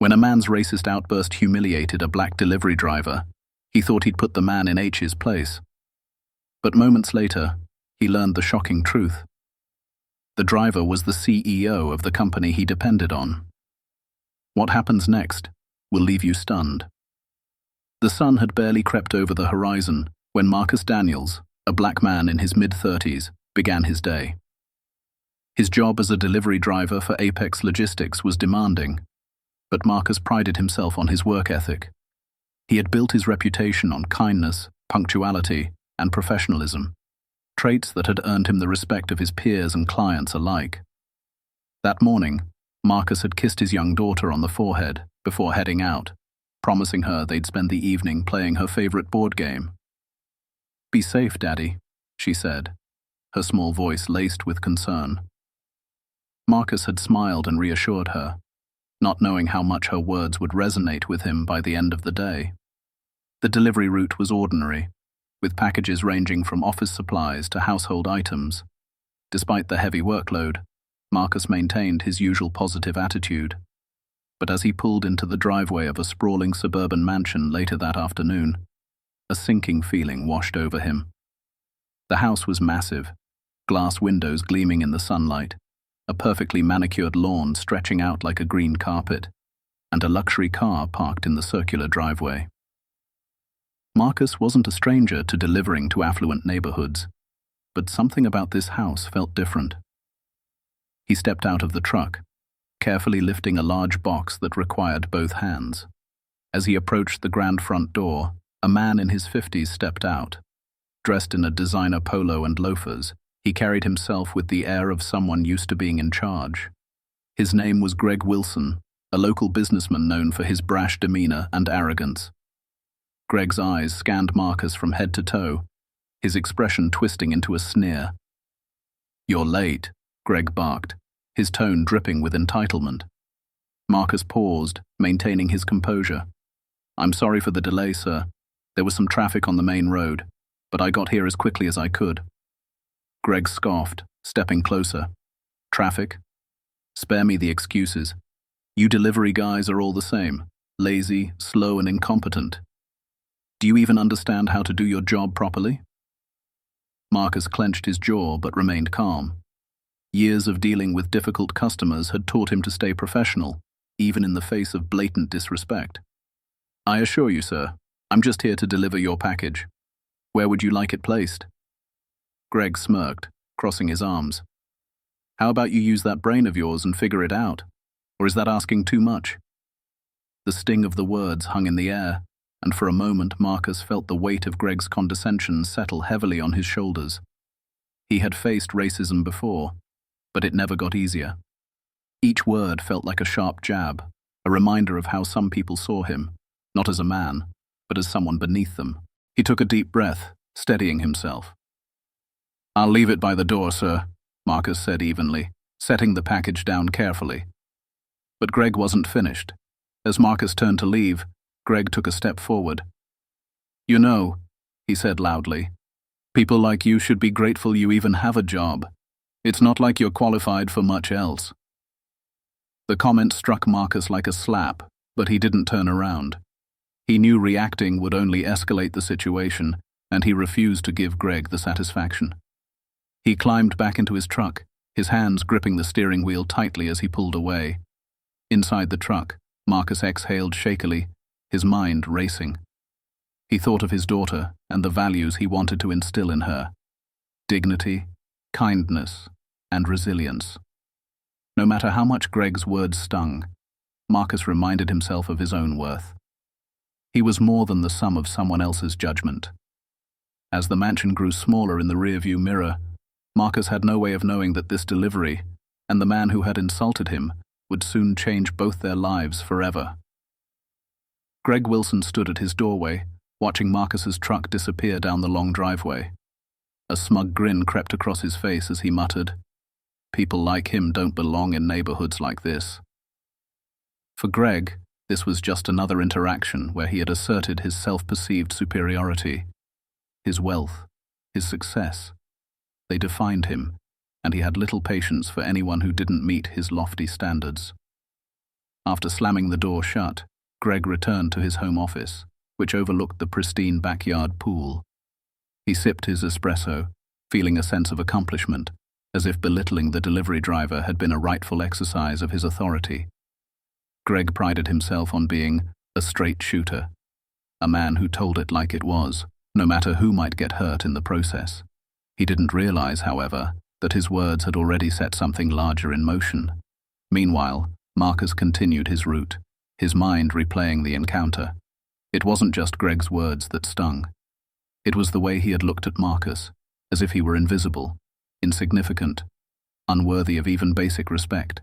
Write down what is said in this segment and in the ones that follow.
When a man's racist outburst humiliated a black delivery driver, he thought he'd put the man in H's place. But moments later, he learned the shocking truth. The driver was the CEO of the company he depended on. What happens next will leave you stunned. The sun had barely crept over the horizon when Marcus Daniels, a black man in his mid-30s, began his day. His job as a delivery driver for Apex Logistics was demanding, but Marcus prided himself on his work ethic. He had built his reputation on kindness, punctuality, and professionalism, traits that had earned him the respect of his peers and clients alike. That morning, Marcus had kissed his young daughter on the forehead before heading out, promising her they'd spend the evening playing her favorite board game. "Be safe, Daddy," she said, her small voice laced with concern. Marcus had smiled and reassured her, not knowing how much her words would resonate with him by the end of the day. The delivery route was ordinary, with packages ranging from office supplies to household items. Despite the heavy workload, Marcus maintained his usual positive attitude. But as he pulled into the driveway of a sprawling suburban mansion later that afternoon, a sinking feeling washed over him. The house was massive, glass windows gleaming in the sunlight, a perfectly manicured lawn stretching out like a green carpet, and a luxury car parked in the circular driveway. Marcus wasn't a stranger to delivering to affluent neighborhoods, but something about this house felt different. He stepped out of the truck, carefully lifting a large box that required both hands. As he approached the grand front door, a man in his 50s stepped out. Dressed in a designer polo and loafers, he carried himself with the air of someone used to being in charge. His name was Greg Wilson, a local businessman known for his brash demeanor and arrogance. Greg's eyes scanned Marcus from head to toe, his expression twisting into a sneer. "You're late," Greg barked, his tone dripping with entitlement. Marcus paused, maintaining his composure. "I'm sorry for the delay, sir. There was some traffic on the main road, but I got here as quickly as I could." Greg scoffed, stepping closer. "Traffic? Spare me the excuses. You delivery guys are all the same, lazy, slow, and incompetent. Do you even understand how to do your job properly?" Marcus clenched his jaw but remained calm. Years of dealing with difficult customers had taught him to stay professional, even in the face of blatant disrespect. "I assure you, sir, I'm just here to deliver your package. Where would you like it placed?" Greg smirked, crossing his arms. "How about you use that brain of yours and figure it out? Or is that asking too much?" The sting of the words hung in the air, and for a moment Marcus felt the weight of Greg's condescension settle heavily on his shoulders. He had faced racism before, but it never got easier. Each word felt like a sharp jab, a reminder of how some people saw him, not as a man, but as someone beneath them. He took a deep breath, steadying himself. "I'll leave it by the door, sir," Marcus said evenly, setting the package down carefully. But Greg wasn't finished. As Marcus turned to leave, Greg took a step forward. "You know," he said loudly, "people like you should be grateful you even have a job. It's not like you're qualified for much else." The comment struck Marcus like a slap, but he didn't turn around. He knew reacting would only escalate the situation, and he refused to give Greg the satisfaction. He climbed back into his truck, his hands gripping the steering wheel tightly as he pulled away. Inside the truck, Marcus exhaled shakily, his mind racing. He thought of his daughter and the values he wanted to instill in her: dignity, kindness, and resilience. No matter how much Greg's words stung, Marcus reminded himself of his own worth. He was more than the sum of someone else's judgment. As the mansion grew smaller in the rearview mirror, Marcus had no way of knowing that this delivery, and the man who had insulted him, would soon change both their lives forever. Greg Wilson stood at his doorway, watching Marcus's truck disappear down the long driveway. A smug grin crept across his face as he muttered, "People like him don't belong in neighborhoods like this." For Greg, this was just another interaction where he had asserted his self-perceived superiority. His wealth, his success, they defined him, and he had little patience for anyone who didn't meet his lofty standards. After slamming the door shut, Greg returned to his home office, which overlooked the pristine backyard pool. He sipped his espresso, feeling a sense of accomplishment, as if belittling the delivery driver had been a rightful exercise of his authority. Greg prided himself on being a straight shooter, a man who told it like it was, no matter who might get hurt in the process. He didn't realize, however, that his words had already set something larger in motion. Meanwhile, Marcus continued his route, his mind replaying the encounter. It wasn't just Greg's words that stung. It was the way he had looked at Marcus, as if he were invisible, insignificant, unworthy of even basic respect.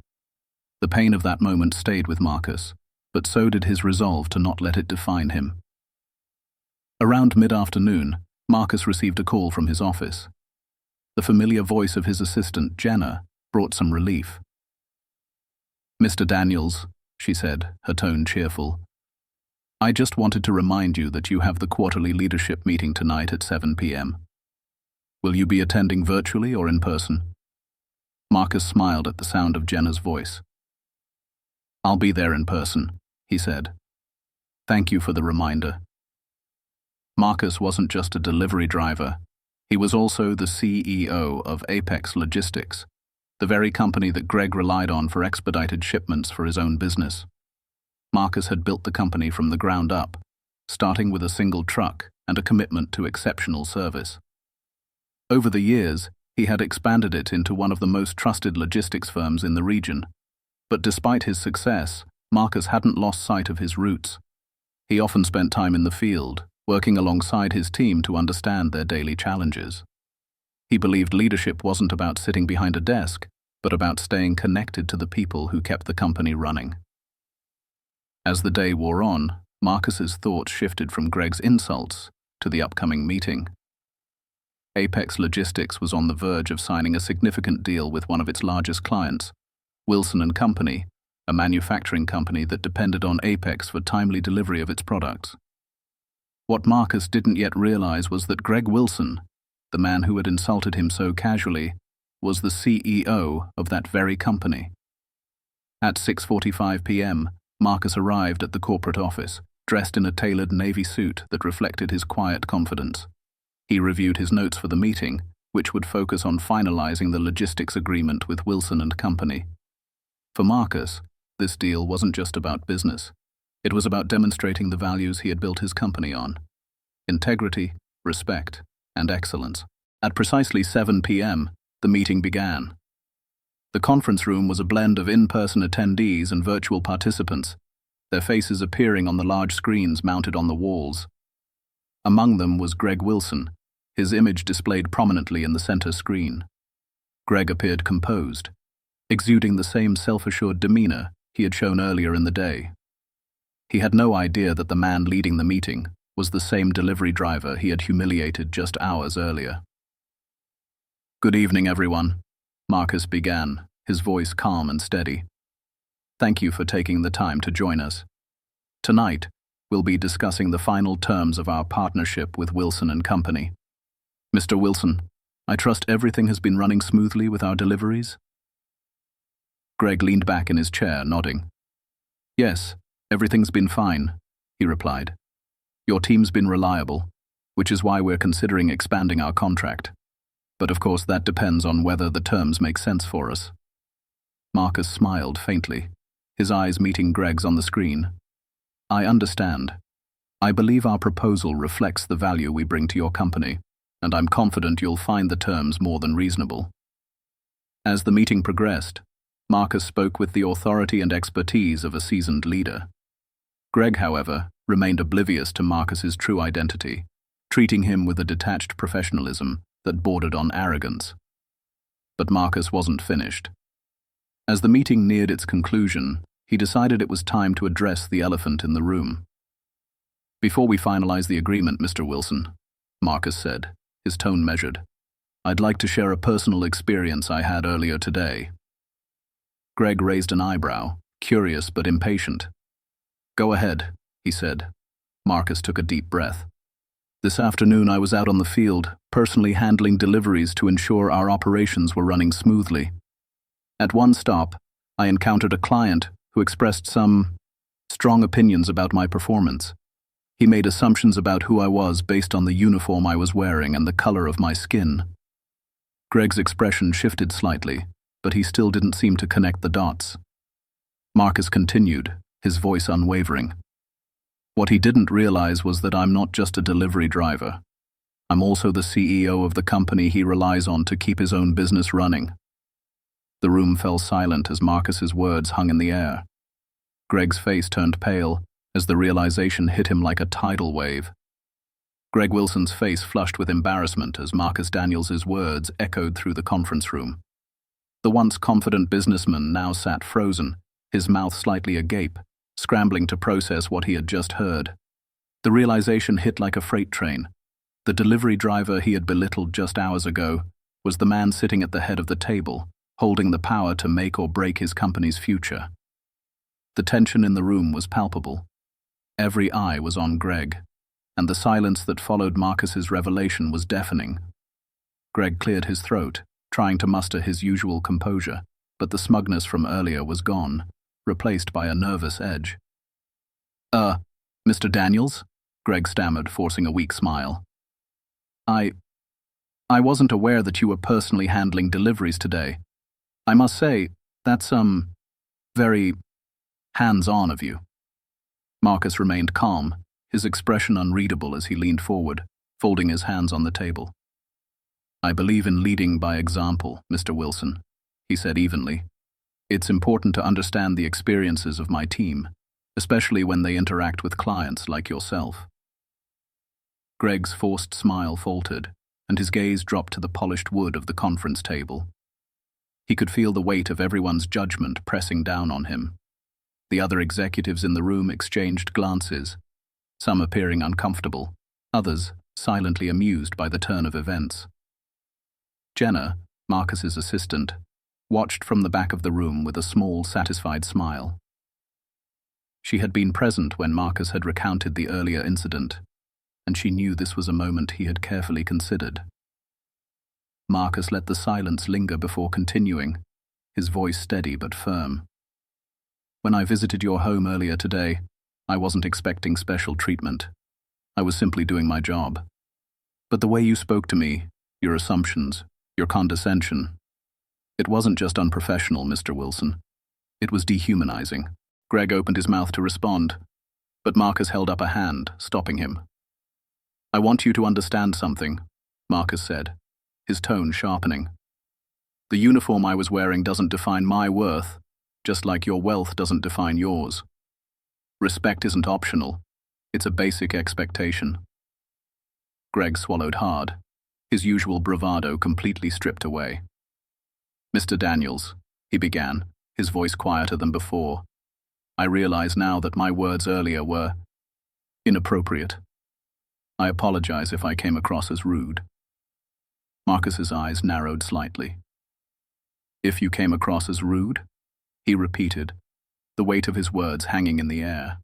The pain of that moment stayed with Marcus, but so did his resolve to not let it define him. Around mid-afternoon, Marcus received a call from his office. The familiar voice of his assistant, Jenna, brought some relief. "Mr. Daniels," she said, her tone cheerful, "I just wanted to remind you that you have the quarterly leadership meeting tonight at 7 p.m. Will you be attending virtually or in person?" Marcus smiled at the sound of Jenna's voice. "I'll be there in person," he said. "Thank you for the reminder." Marcus wasn't just a delivery driver. He was also the CEO of Apex Logistics, the very company that Greg relied on for expedited shipments for his own business. Marcus had built the company from the ground up, starting with a single truck and a commitment to exceptional service. Over the years, he had expanded it into one of the most trusted logistics firms in the region. But despite his success, Marcus hadn't lost sight of his roots. He often spent time in the field, working alongside his team to understand their daily challenges. He believed leadership wasn't about sitting behind a desk, but about staying connected to the people who kept the company running. As the day wore on, Marcus's thoughts shifted from Greg's insults to the upcoming meeting. Apex Logistics was on the verge of signing a significant deal with one of its largest clients, Wilson & Company, a manufacturing company that depended on Apex for timely delivery of its products. What Marcus didn't yet realize was that Greg Wilson, the man who had insulted him so casually, was the CEO of that very company. At 6:45 p.m., Marcus arrived at the corporate office, dressed in a tailored navy suit that reflected his quiet confidence. He reviewed his notes for the meeting, which would focus on finalizing the logistics agreement with Wilson & Company. For Marcus, this deal wasn't just about business. It was about demonstrating the values he had built his company on: integrity, respect, and excellence. At precisely 7 p.m., the meeting began. The conference room was a blend of in-person attendees and virtual participants, their faces appearing on the large screens mounted on the walls. Among them was Greg Wilson, his image displayed prominently in the center screen. Greg appeared composed, exuding the same self-assured demeanor he had shown earlier in the day. He had no idea that the man leading the meeting was the same delivery driver he had humiliated just hours earlier. "Good evening, everyone," Marcus began, his voice calm and steady. "Thank you for taking the time to join us. Tonight, we'll be discussing the final terms of our partnership with Wilson & Company. Mr. Wilson, I trust everything has been running smoothly with our deliveries?" Greg leaned back in his chair, nodding. "Yes, everything's been fine," he replied. "Your team's been reliable, which is why we're considering expanding our contract. But of course that depends on whether the terms make sense for us." Marcus smiled faintly, his eyes meeting Greg's on the screen. "I understand. I believe our proposal reflects the value we bring to your company, and I'm confident you'll find the terms more than reasonable." As the meeting progressed, Marcus spoke with the authority and expertise of a seasoned leader. Greg, however, remained oblivious to Marcus's true identity, treating him with a detached professionalism that bordered on arrogance. But Marcus wasn't finished. As the meeting neared its conclusion, he decided it was time to address the elephant in the room. "Before we finalize the agreement, Mr. Wilson," Marcus said, his tone measured, "I'd like to share a personal experience I had earlier today." Greg raised an eyebrow, curious but impatient. "Go ahead," he said. Marcus took a deep breath. "This afternoon I was out on the field, personally handling deliveries to ensure our operations were running smoothly. At one stop, I encountered a client who expressed some strong opinions about my performance. He made assumptions about who I was based on the uniform I was wearing and the color of my skin. Greg's expression shifted slightly, but he still didn't seem to connect the dots. Marcus continued, his voice unwavering. What he didn't realize was that I'm not just a delivery driver. I'm also the CEO of the company he relies on to keep his own business running. The room fell silent as Marcus's words hung in the air. Greg's face turned pale as the realization hit him like a tidal wave. Greg Wilson's face flushed with embarrassment as Marcus Daniels's words echoed through the conference room. The once confident businessman now sat frozen, his mouth slightly agape, scrambling to process what he had just heard. The realization hit like a freight train. The delivery driver he had belittled just hours ago was the man sitting at the head of the table, holding the power to make or break his company's future. The tension in the room was palpable. Every eye was on Greg, and the silence that followed Marcus's revelation was deafening. Greg cleared his throat, trying to muster his usual composure, but the smugness from earlier was gone, replaced by a nervous edge. Mr. Daniels?" Greg stammered, forcing a weak smile. I wasn't aware that you were personally handling deliveries today. I must say, that's, very hands-on of you." Marcus remained calm, his expression unreadable as he leaned forward, folding his hands on the table. "I believe in leading by example, Mr. Wilson," he said evenly. "It's important to understand the experiences of my team, especially when they interact with clients like yourself." Greg's forced smile faltered, and his gaze dropped to the polished wood of the conference table. He could feel the weight of everyone's judgment pressing down on him. The other executives in the room exchanged glances, some appearing uncomfortable, others silently amused by the turn of events. Jenna, Marcus's assistant, watched from the back of the room with a small, satisfied smile. She had been present when Marcus had recounted the earlier incident, and she knew this was a moment he had carefully considered. Marcus let the silence linger before continuing, his voice steady but firm. "When I visited your home earlier today, I wasn't expecting special treatment. I was simply doing my job. But the way you spoke to me, your assumptions, your condescension, it wasn't just unprofessional, Mr. Wilson. It was dehumanizing." Greg opened his mouth to respond, but Marcus held up a hand, stopping him. "I want you to understand something," Marcus said, his tone sharpening. "The uniform I was wearing doesn't define my worth, just like your wealth doesn't define yours. Respect isn't optional, it's a basic expectation." Greg swallowed hard, his usual bravado completely stripped away. "Mr. Daniels," he began, his voice quieter than before, "I realize now that my words earlier were inappropriate. I apologize if I came across as rude." Marcus's eyes narrowed slightly. "If you came across as rude?" he repeated, the weight of his words hanging in the air.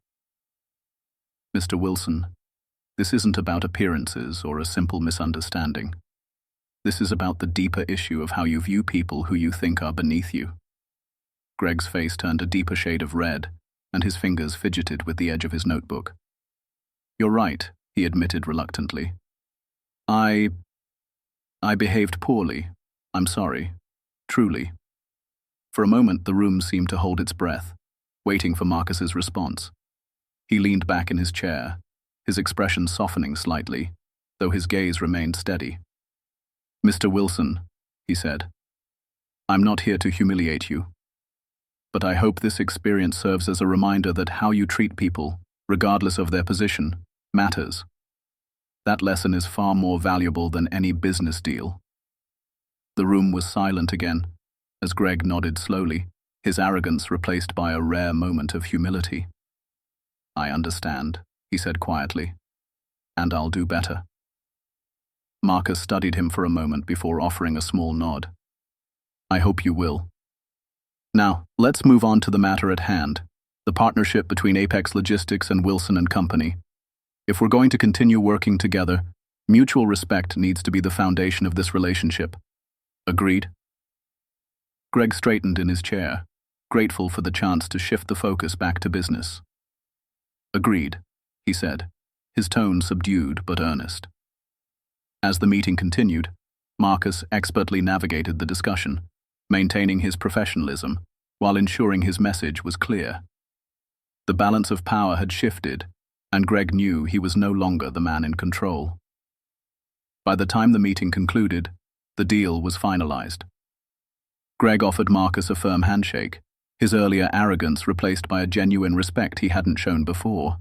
"Mr. Wilson, this isn't about appearances or a simple misunderstanding. This is about the deeper issue of how you view people who you think are beneath you." Greg's face turned a deeper shade of red, and his fingers fidgeted with the edge of his notebook. "You're right," he admitted reluctantly. I behaved poorly. I'm sorry. Truly." For a moment, the room seemed to hold its breath, waiting for Marcus's response. He leaned back in his chair, his expression softening slightly, though his gaze remained steady. "Mr. Wilson," he said, "I'm not here to humiliate you. But I hope this experience serves as a reminder that how you treat people, regardless of their position, matters. That lesson is far more valuable than any business deal." The room was silent again, as Greg nodded slowly, his arrogance replaced by a rare moment of humility. "I understand," he said quietly, "and I'll do better." Marcus studied him for a moment before offering a small nod. "I hope you will. Now, let's move on to the matter at hand, the partnership between Apex Logistics and Wilson and Company. If we're going to continue working together, mutual respect needs to be the foundation of this relationship. Agreed?" Greg straightened in his chair, grateful for the chance to shift the focus back to business. "Agreed," he said, his tone subdued but earnest. As the meeting continued, Marcus expertly navigated the discussion, maintaining his professionalism while ensuring his message was clear. The balance of power had shifted, and Greg knew he was no longer the man in control. By the time the meeting concluded, the deal was finalized. Greg offered Marcus a firm handshake, his earlier arrogance replaced by a genuine respect he hadn't shown before.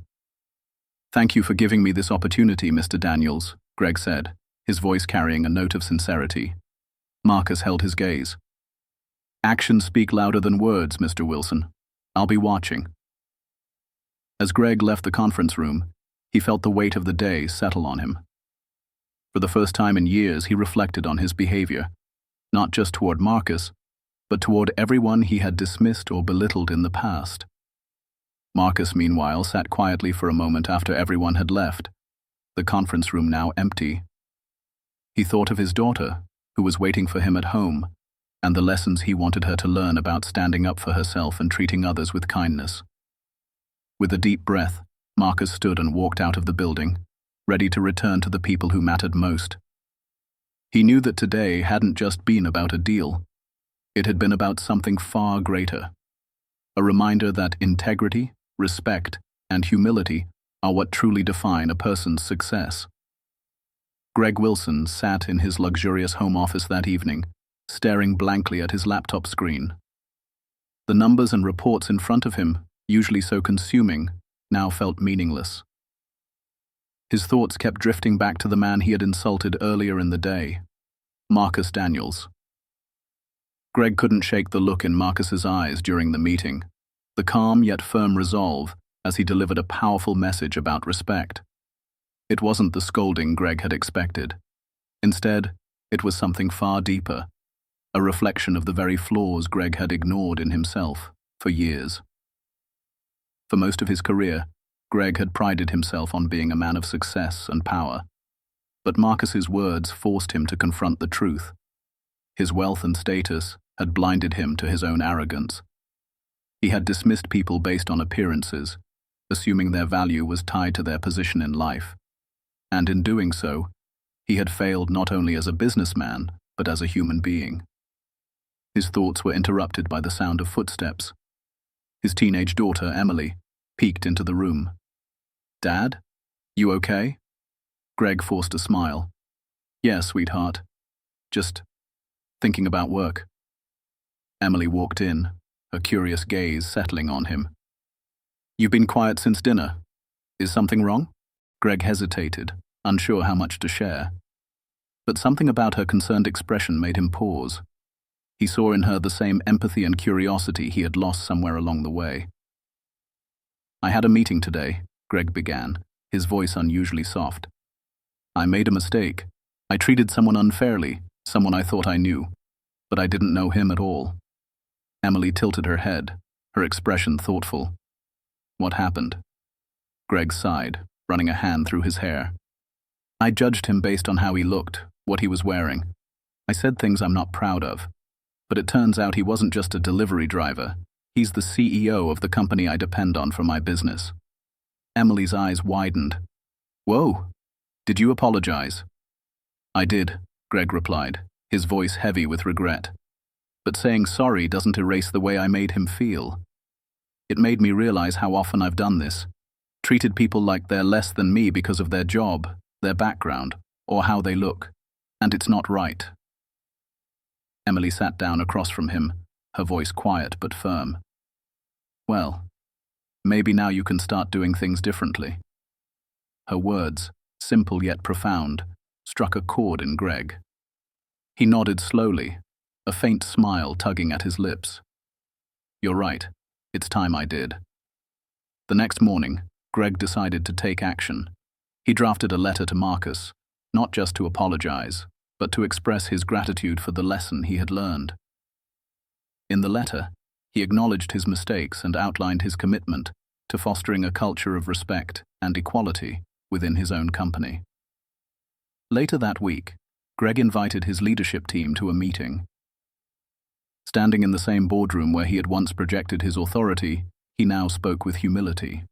"Thank you for giving me this opportunity, Mr. Daniels," Greg said, his voice carrying a note of sincerity. Marcus held his gaze. "Actions speak louder than words, Mr. Wilson. I'll be watching." As Greg left the conference room, he felt the weight of the day settle on him. For the first time in years, he reflected on his behavior, not just toward Marcus, but toward everyone he had dismissed or belittled in the past. Marcus, meanwhile, sat quietly for a moment after everyone had left, the conference room now empty. He thought of his daughter, who was waiting for him at home, and the lessons he wanted her to learn about standing up for herself and treating others with kindness. With a deep breath, Marcus stood and walked out of the building, ready to return to the people who mattered most. He knew that today hadn't just been about a deal. It had been about something far greater. A reminder that integrity, respect, and humility are what truly define a person's success. Greg Wilson sat in his luxurious home office that evening, staring blankly at his laptop screen. The numbers and reports in front of him, usually so consuming, now felt meaningless. His thoughts kept drifting back to the man he had insulted earlier in the day, Marcus Daniels. Greg couldn't shake the look in Marcus's eyes during the meeting, the calm yet firm resolve as he delivered a powerful message about respect. It wasn't the scolding Greg had expected. Instead, it was something far deeper, a reflection of the very flaws Greg had ignored in himself for years. For most of his career, Greg had prided himself on being a man of success and power, but Marcus's words forced him to confront the truth. His wealth and status had blinded him to his own arrogance. He had dismissed people based on appearances, assuming their value was tied to their position in life. And in doing so, he had failed not only as a businessman, but as a human being. His thoughts were interrupted by the sound of footsteps. His teenage daughter, Emily, peeked into the room. "Dad? You okay?" Greg forced a smile. "Yeah, sweetheart. Just thinking about work." Emily walked in, her curious gaze settling on him. "You've been quiet since dinner. Is something wrong?" Greg hesitated, unsure how much to share. But something about her concerned expression made him pause. He saw in her the same empathy and curiosity he had lost somewhere along the way. "I had a meeting today," Greg began, his voice unusually soft. "I made a mistake. I treated someone unfairly, someone I thought I knew, but I didn't know him at all." Emily tilted her head, her expression thoughtful. "What happened?" Greg sighed, running a hand through his hair. "I judged him based on how he looked, what he was wearing. I said things I'm not proud of. But it turns out he wasn't just a delivery driver. He's the CEO of the company I depend on for my business." Emily's eyes widened. "Whoa, did you apologize?" "I did," Greg replied, his voice heavy with regret. "But saying sorry doesn't erase the way I made him feel. It made me realize how often I've done this, treated people like they're less than me because of their job, their background, or how they look, and it's not right." Emily sat down across from him, her voice quiet but firm. "Well, maybe now you can start doing things differently." Her words, simple yet profound, struck a chord in Greg. He nodded slowly, a faint smile tugging at his lips. "You're right, it's time I did." The next morning, Greg decided to take action. He drafted a letter to Marcus, not just to apologize, but to express his gratitude for the lesson he had learned. In the letter, he acknowledged his mistakes and outlined his commitment to fostering a culture of respect and equality within his own company. Later that week, Greg invited his leadership team to a meeting. Standing in the same boardroom where he had once projected his authority, he now spoke with humility.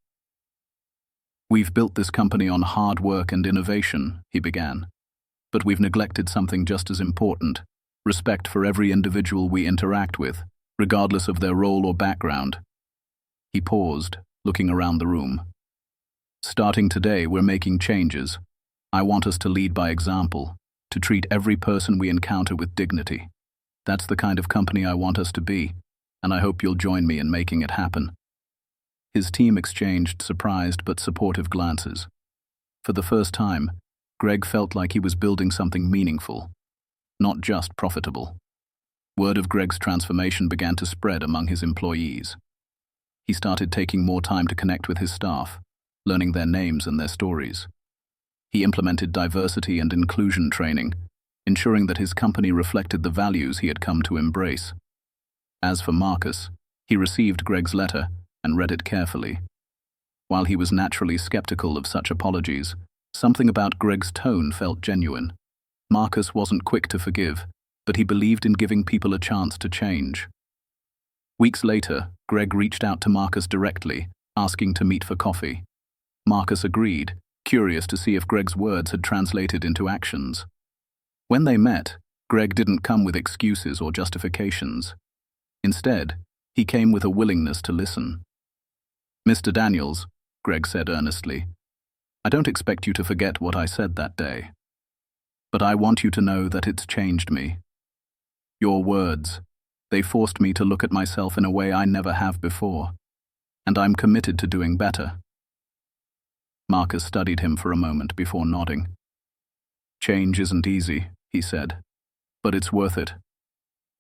"We've built this company on hard work and innovation," he began. "But we've neglected something just as important: respect for every individual we interact with, regardless of their role or background." He paused, looking around the room. "Starting today, we're making changes. I want us to lead by example, to treat every person we encounter with dignity. That's the kind of company I want us to be, and I hope you'll join me in making it happen." His team exchanged surprised but supportive glances. For the first time, Greg felt like he was building something meaningful, not just profitable. Word of Greg's transformation began to spread among his employees. He started taking more time to connect with his staff, learning their names and their stories. He implemented diversity and inclusion training, ensuring that his company reflected the values he had come to embrace. As for Marcus, he received Greg's letter and read it carefully. While he was naturally skeptical of such apologies, something about Greg's tone felt genuine. Marcus wasn't quick to forgive, but he believed in giving people a chance to change. Weeks later, Greg reached out to Marcus directly, asking to meet for coffee. Marcus agreed, curious to see if Greg's words had translated into actions. When they met, Greg didn't come with excuses or justifications. Instead, he came with a willingness to listen. "Mr. Daniels," Greg said earnestly, "I don't expect you to forget what I said that day. But I want you to know that it's changed me. Your words, they forced me to look at myself in a way I never have before, and I'm committed to doing better." Marcus studied him for a moment before nodding. "Change isn't easy," he said, "but it's worth it.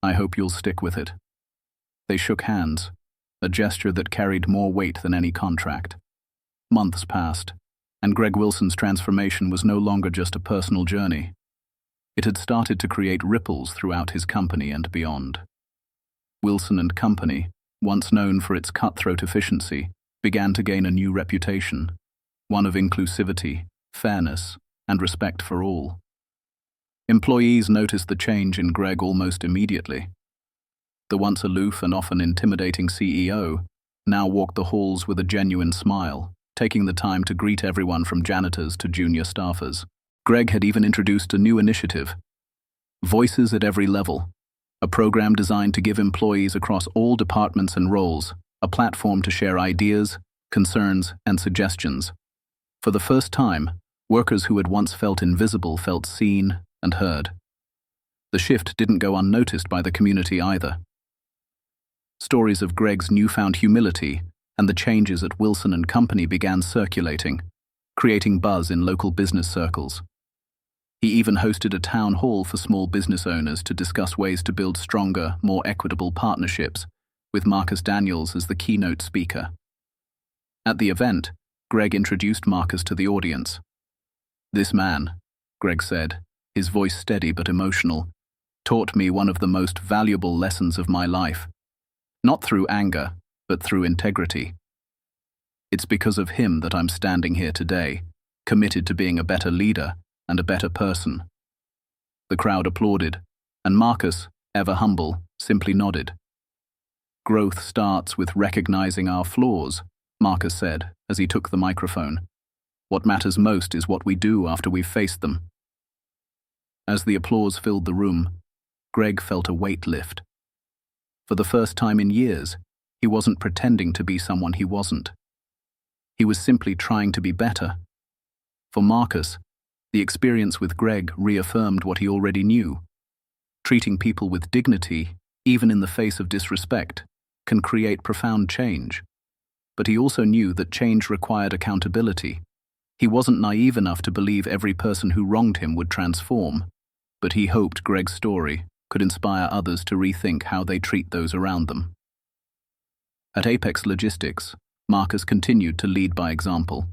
I hope you'll stick with it." They shook hands, a gesture that carried more weight than any contract. Months passed, and Greg Wilson's transformation was no longer just a personal journey. It had started to create ripples throughout his company and beyond. Wilson and Company, once known for its cutthroat efficiency, began to gain a new reputation, one of inclusivity, fairness, and respect for all. Employees noticed the change in Greg almost immediately. The once aloof and often intimidating CEO now walked the halls with a genuine smile, taking the time to greet everyone from janitors to junior staffers. Greg had even introduced a new initiative, Voices at Every Level, a program designed to give employees across all departments and roles a platform to share ideas, concerns, and suggestions. For the first time, workers who had once felt invisible felt seen and heard. The shift didn't go unnoticed by the community either. Stories of Greg's newfound humility and the changes at Wilson and Company began circulating, creating buzz in local business circles. He even hosted a town hall for small business owners to discuss ways to build stronger, more equitable partnerships, with Marcus Daniels as the keynote speaker. At the event, Greg introduced Marcus to the audience. "This man," Greg said, his voice steady but emotional, "taught me one of the most valuable lessons of my life. Not through anger, but through integrity. It's because of him that I'm standing here today, committed to being a better leader and a better person." The crowd applauded, and Marcus, ever humble, simply nodded. "Growth starts with recognizing our flaws," Marcus said as he took the microphone. "What matters most is what we do after we've faced them." As the applause filled the room, Greg felt a weight lift. For the first time in years, he wasn't pretending to be someone he wasn't. He was simply trying to be better. For Marcus, the experience with Greg reaffirmed what he already knew. Treating people with dignity, even in the face of disrespect, can create profound change. But he also knew that change required accountability. He wasn't naive enough to believe every person who wronged him would transform, but he hoped Greg's story could inspire others to rethink how they treat those around them. At Apex Logistics, Marcus continued to lead by example.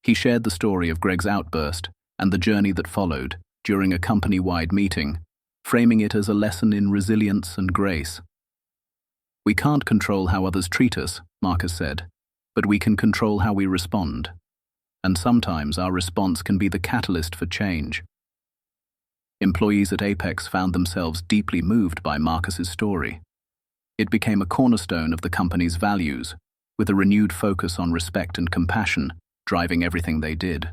He shared the story of Greg's outburst and the journey that followed during a company-wide meeting, framing it as a lesson in resilience and grace. "We can't control how others treat us," Marcus said, "but we can control how we respond. And sometimes our response can be the catalyst for change." Employees at Apex found themselves deeply moved by Marcus's story. It became a cornerstone of the company's values, with a renewed focus on respect and compassion driving everything they did.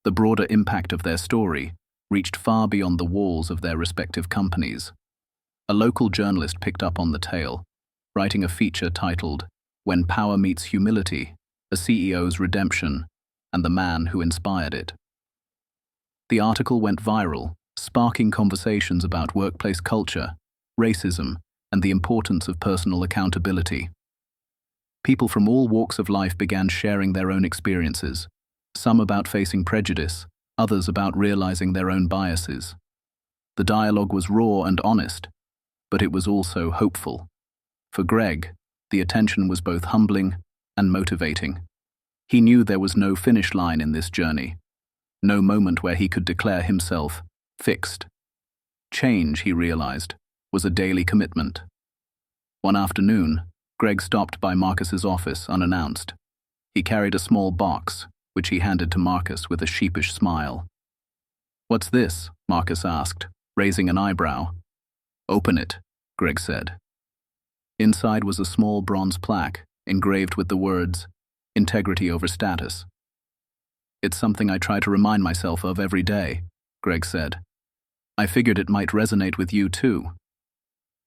The broader impact of their story reached far beyond the walls of their respective companies. A local journalist picked up on the tale, writing a feature titled, "When Power Meets Humility, a CEO's Redemption, and the Man Who Inspired It." The article went viral, sparking conversations about workplace culture, racism, and the importance of personal accountability. People from all walks of life began sharing their own experiences, some about facing prejudice, others about realizing their own biases. The dialogue was raw and honest, but it was also hopeful. For Greg, the attention was both humbling and motivating. He knew there was no finish line in this journey, no moment where he could declare himself fixed. Change, he realized, was a daily commitment. One afternoon, Greg stopped by Marcus's office unannounced. He carried a small box, which he handed to Marcus with a sheepish smile. "What's this?" Marcus asked, raising an eyebrow. "Open it," Greg said. Inside was a small bronze plaque, engraved with the words, "Integrity over status." "It's something I try to remind myself of every day," Greg said. "I figured it might resonate with you too."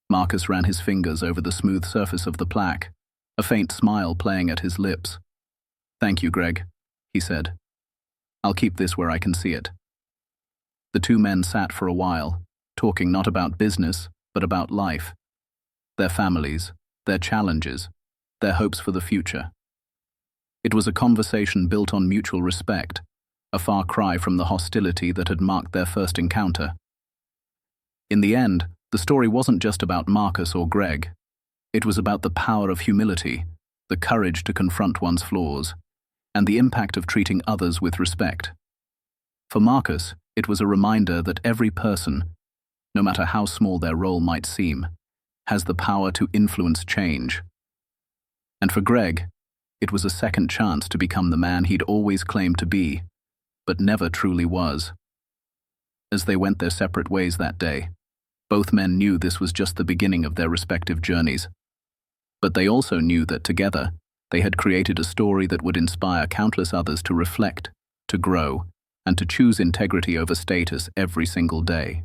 Marcus ran his fingers over the smooth surface of the plaque, a faint smile playing at his lips. "Thank you, Greg," he said. "I'll keep this where I can see it." The two men sat for a while, talking not about business, but about life, their families, their challenges, their hopes for the future. It was a conversation built on mutual respect, a far cry from the hostility that had marked their first encounter. In the end, the story wasn't just about Marcus or Greg. It was about the power of humility, the courage to confront one's flaws, and the impact of treating others with respect. For Marcus, it was a reminder that every person, no matter how small their role might seem, has the power to influence change. And for Greg, it was a second chance to become the man he'd always claimed to be, but never truly was. As they went their separate ways that day, both men knew this was just the beginning of their respective journeys. But they also knew that together, they had created a story that would inspire countless others to reflect, to grow, and to choose integrity over status every single day.